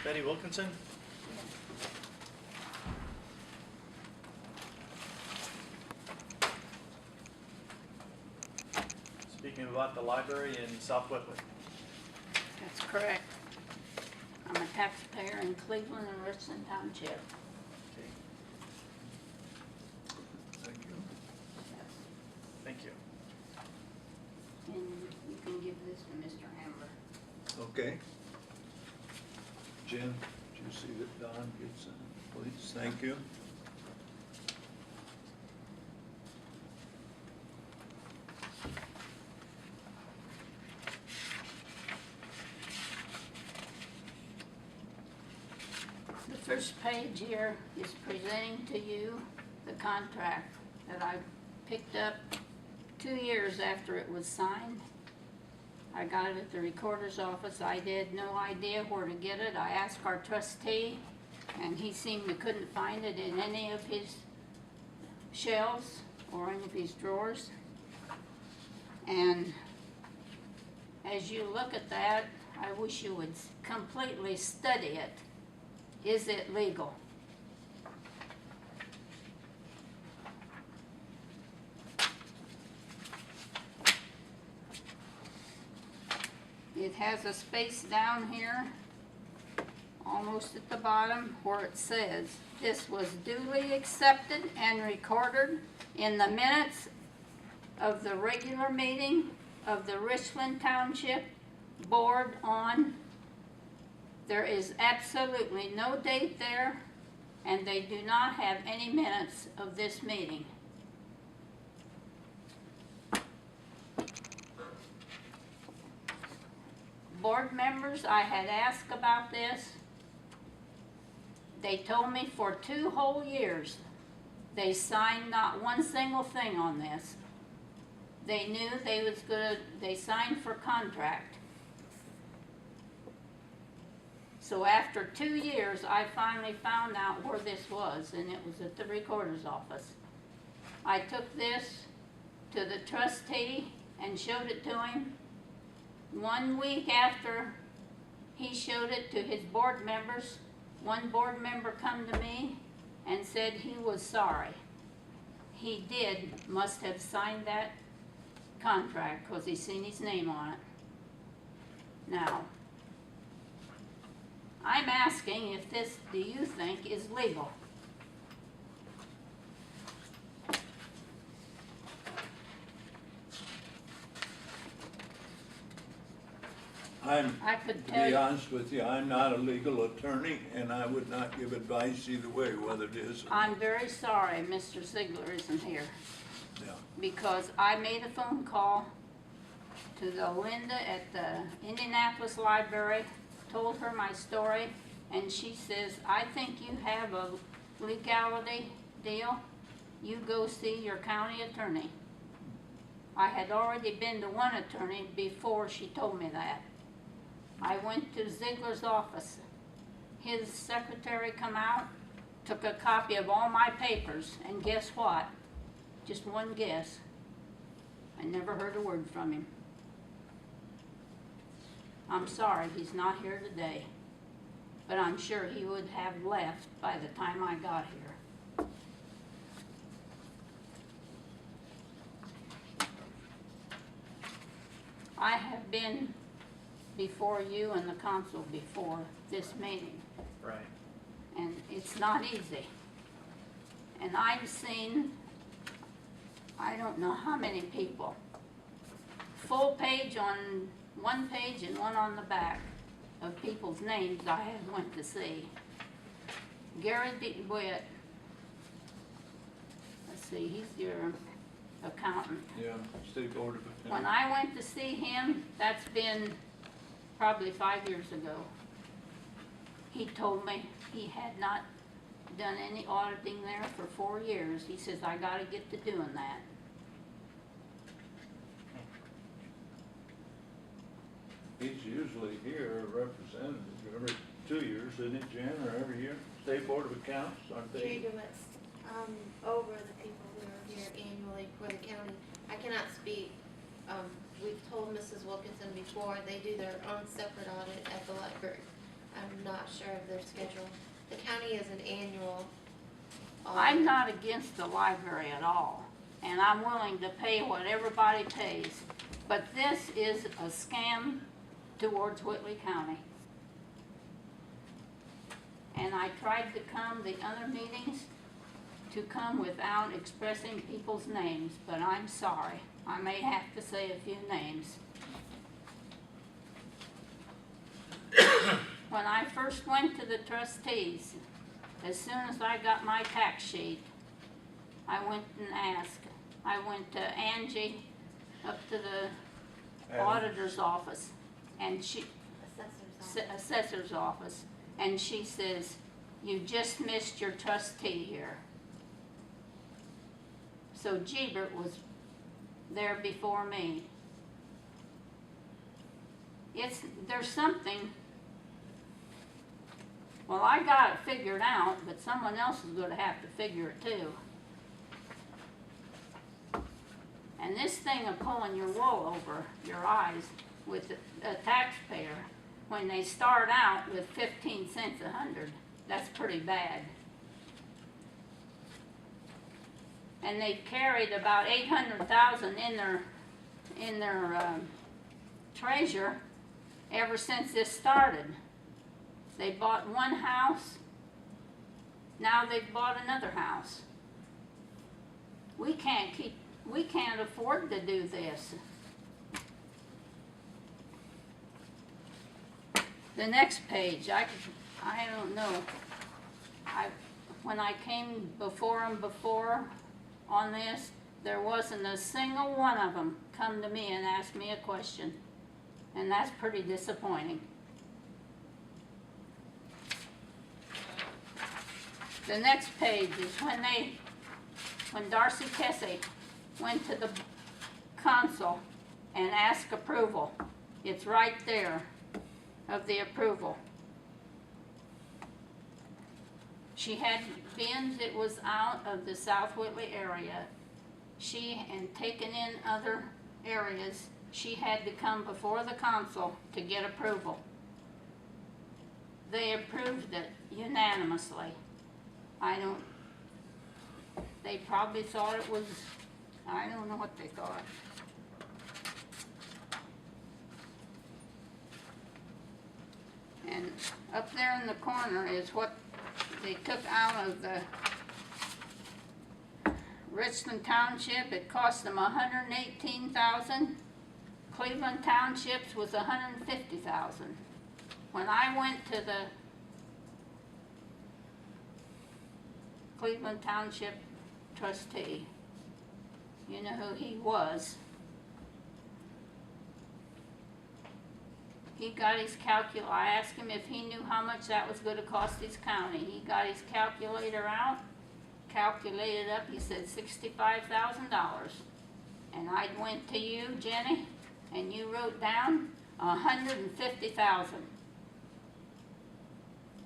Betty Wilkinson? Speaking about the library in South Whitley. That's correct. I'm a taxpayer in Cleveland and Richland Township. Okay. Thank you. Thank you. And you can give this to Mr. Amber. Okay. Jen, did you see that Don gets in, please? Thank you. The first page here is presenting to you the contract that I picked up 2 years after it was signed. I got it at the recorder's office. I had no idea where to get it. I asked our trustee, and he seemed to couldn't find it in any of his shelves or any of his drawers. And as you look at that, I wish you would completely study it. Is it legal? It has a space down here, almost at the bottom, where it says, "This was duly accepted and recorded in the minutes of the regular meeting of the Richland Township Board on." There is absolutely no date there, and they do not have any minutes of this meeting. Board members, I had asked about this. They told me for 2 whole years, they signed not one single thing on this. They knew they signed for contract. So after 2 years, I finally found out where this was, and it was at the recorder's office. I took this to the trustee and showed it to him. 1 week after he showed it to his board members, one board member come to me and said he was sorry. He must have signed that contract because he seen his name on it. Now, I'm asking if this, do you think, is legal? I could To tell be you, honest with you, I'm not a legal attorney, and I would not give advice either way, whether it is. I'm very sorry Mr. Ziegler isn't here, Yeah. because I made a phone call to the Linda at the Indianapolis Library, told her my story, and she says, "I think you have a legality deal. You go see your county attorney." I had already been to one attorney before she told me that. I went to Ziegler's office. His secretary come out, took a copy of all my papers, and guess what? Just one guess. I never heard a word from him. I'm sorry he's not here today, but I'm sure he would have left by the time I got here. I have been before you and the council before this meeting, Right. and it's not easy. And I've seen, I don't know how many people, full page on one page and one on the back of people's names I had went to see. Gary DeWitt, let's see, he's your accountant. Yeah, State Board of When Accounts. I went to see him, that's been probably 5 years ago. He told me he had not done any auditing there for 4 years. He says, "I gotta get to doing that." He's usually here, a representative, every 2 years, isn't it, Jen, or every year? State Board of Accounts, aren't Gary they? DeWitt's, over the people who are here annually for the county. I cannot speak, we've told Mrs. Wilkinson before, they do their own separate audit at the library. I'm not sure of their schedule. The county is an annual audit. I'm not against the library at all, and I'm willing to pay what everybody pays. But this is a scam towards Whitley County. And I tried to come the other meetings to come without expressing people's names, but I'm sorry. I may have to say a few names. When I first went to the trustees, as soon as I got my tax sheet, I went and asked. I went to Angie up to the auditor's office, and she, assessor's office, and she says, "You just missed your trustee here." So Jeebert was there before me. There's something, well, I got it figured out, but someone else is gonna have to figure it too. And this thing of pulling your wool over your eyes with a taxpayer, when they start out with 15 cents a hundred, that's pretty bad. And they've carried about 800,000 in their treasure ever since this started. They bought one house, now they've bought another house. We can't afford to do this. The next page, I don't know. When I came before them before on this, there wasn't a single one of them come to me and asked me a question. And that's pretty disappointing. The next page is when Darcy Tessie went to the consul and asked approval. It's right there of the approval. She had bins, it was out of the South Whitley area. And taken in other areas, she had to come before the consul to get approval. They approved it unanimously. They probably thought it was, I don't know what they thought. And up there in the corner is what they took out of the Richland Township. It cost them $118,000. Cleveland Township's was $150,000. When I went to the Cleveland Township trustee, you know who he was. He got his I asked him if he knew how much that was going to cost his county. He got his calculator out, calculated up, he said $65,000. And I went to you, Jenny, and you wrote down $150,000.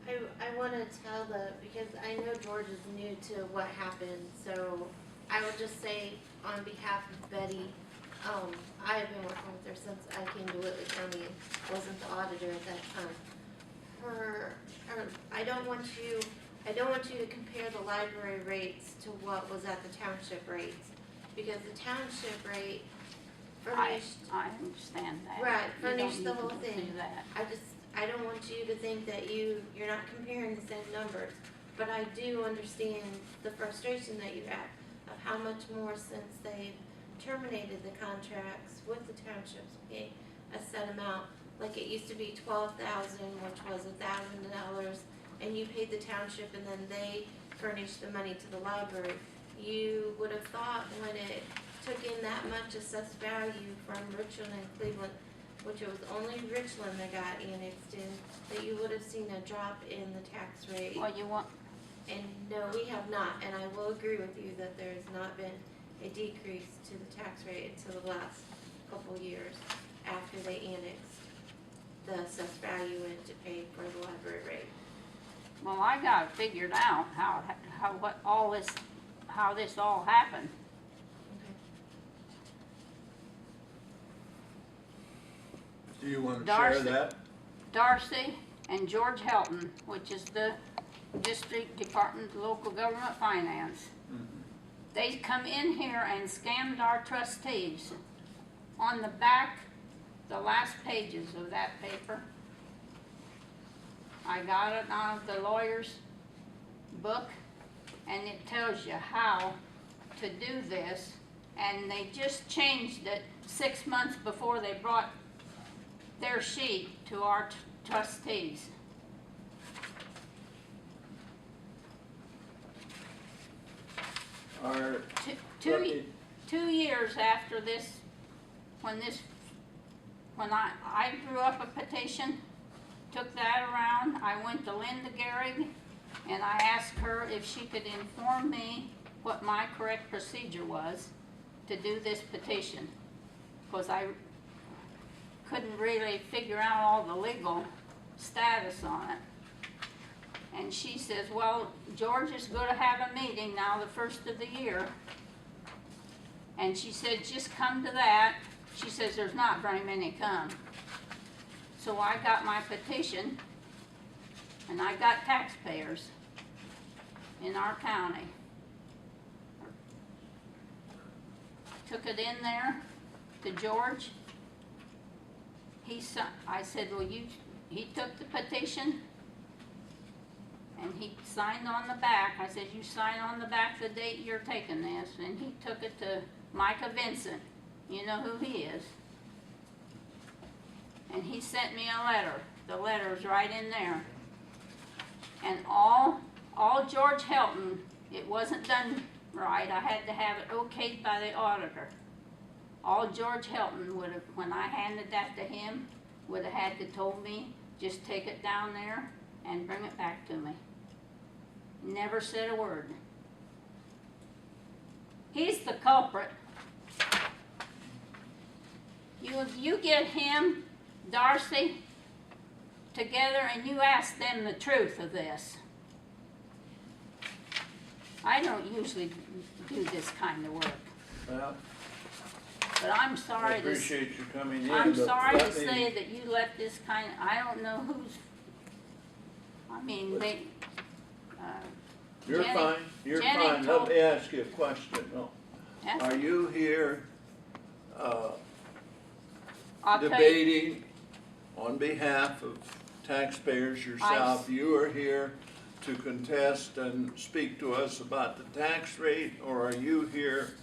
I want to tell because I know George is new to what happened, so I will just say on behalf of Betty, I have been working with her since I came to Whitley County and wasn't the auditor at that time. I don't want you to compare the library rates to what was at the township rates, because the township rate furnished. I understand that. Right, furnished You the don't whole need to thing. do that. I don't want you to think that you're not comparing the same numbers, but I do understand the frustration that you have of how much more since they've terminated the contracts with the townships paying a set amount. Like it used to be $12,000, which was $1,000, and you paid the township and then they furnished the money to the library. You would have thought when it took in that much assessed value from Richland and Cleveland, which it was only Richland that got annexed in, that you would have seen a drop in the tax rate. Well, you want, And no, we have not, and I will agree with you that there has not been a decrease to the tax rate until the last couple years after they annexed the assessed value in to pay for the library rate. well, I got it figured out how this all happened. Do you want to Darcy. share that? Darcy and George Helton, which is the District Department of Local Government Finance. They come in here and scammed our trustees. On the back, the last pages of that paper, I got it out of the lawyer's book, and it tells you how to do this, and they just changed it 6 months before they brought their sheet to our trustees. Our, Two, let me- 2 years after this, when I drew up a petition, took that around, I went to Linda Gehrig, and I asked her if she could inform me what my correct procedure was to do this petition, because I couldn't really figure out all the legal status on it. And she says, well, George is going to have a meeting now the first of the year. And she said, just come to that. She says, there's not very many come. So I got my petition, and I got taxpayers in our county. Took it in there to George. I said, well, he took the petition, and he signed on the back. I said, you sign on the back the date you're taking this. And he took it to Micah Vincent. You know who he is. And he sent me a letter. The letter's right in there. And all George Helton, it wasn't done right. I had to have it okayed by the auditor. All George Helton would have, when I handed that to him, would have had to told me, just take it down there and bring it back to me. Never said a word. He's the culprit. You get him, Darcy, together and you ask them the truth of this. I don't usually do this kind of work, well, but I'm I sorry to appreciate you coming in, I'm but sorry to let me- say that you let this kind of, I don't know who's, I mean, they, You're Jenny- fine, you're Jenny fine. told- Let me ask you a question. No. that's, Are you here, I'll tell you, debating on behalf of taxpayers yourself? You are here to contest and speak to us about the tax rate, or are you here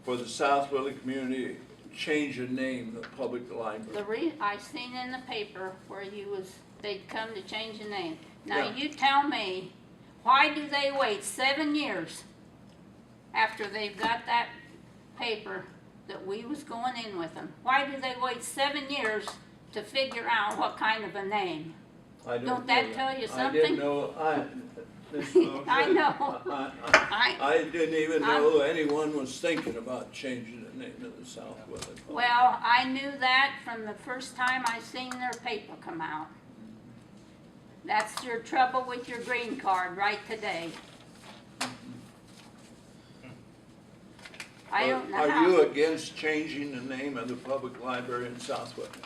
for the South Whitley community change of name, the public library? I seen in the paper where they'd come to change the name. Now, Yeah. you tell me, why do they wait 7 years after they've got that paper that we was going in with them? Why do they wait 7 years to figure out what kind of a name? I Don't know that tell you I something? didn't know, Ms. Wilson, I know. I didn't even know anyone was thinking about changing the name of the South Whitley. Well, I knew that from the first time I seen their paper come out. That's your trouble with your green card right today. I don't know Are how. you against changing the name of the public library in South Whitley?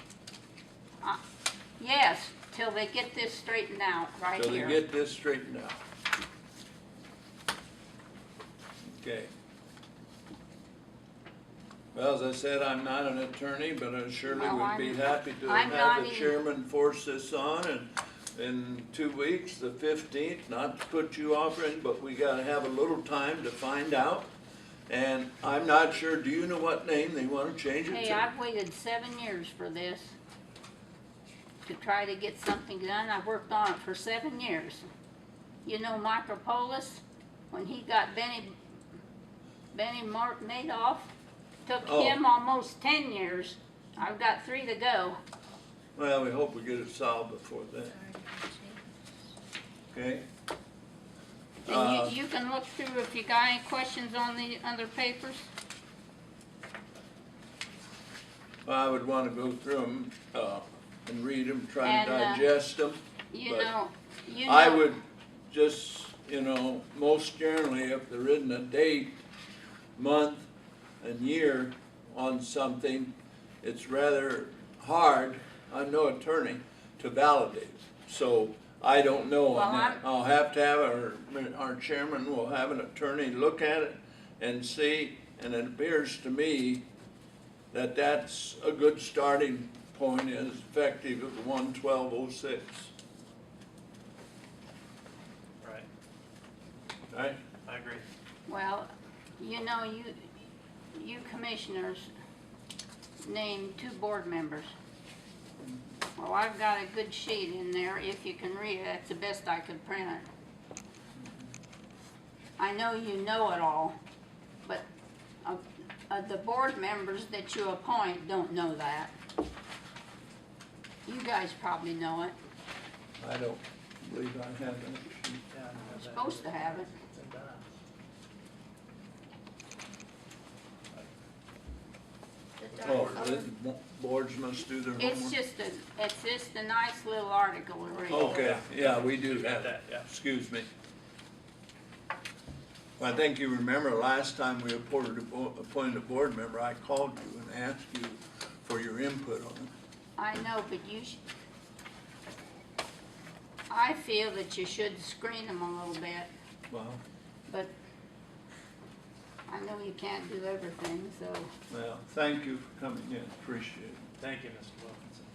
Yes, till they get this straightened out right So they here. get this straightened out. Okay. Well, as I said, I'm not an attorney, but I surely No, would be I'm- happy to I'm have not the either. chairman force this on, and in 2 weeks, the 15th, not to put you off, but we gotta have a little time to find out. And I'm not sure, do you know what name they wanna change it Hey, to? I've waited 7 years for this, to try to get something done. I've worked on it for 7 years. You know Micropolis, when he got Benny Madoff, took Oh. him almost 10 years. I've got 3 to go. Well, we hope we get it solved before then, okay? And you can look through if you got any questions on the other papers. I would wanna go through them, and read them, try And, to digest them. You But know, I would just, most generally, if there isn't a date, month, and year on something, it's rather hard, I'm no attorney, to validate it. So I don't know Well, on that. I'll have to have our chairman will have an attorney look at it and see, and it appears to me that that's a good starting point, is effective of 1/12/06, Right, right? I agree. Well, you know, you commissioners named 2 board members. Well, I've got a good sheet in there, if you can read it, that's the best I could print it. I know you know it all, but the board members that you appoint don't know that. You guys probably know it, I don't believe I have that sheet. Yeah, I know you're that. supposed to have it. It's in that. The Oh, dark color. the boards must do their homework? It's just a nice little article to read. Okay, yeah, we do We got have that, yeah. Excuse me. Well, I think you remember last time we appointed a board member, I called you and asked you for your input on it. I know, but I feel that you should screen them a little bit, Well, but I know you can't do everything, so. well, thank you for coming in, appreciate it. Thank you, Mr. Wilkinson.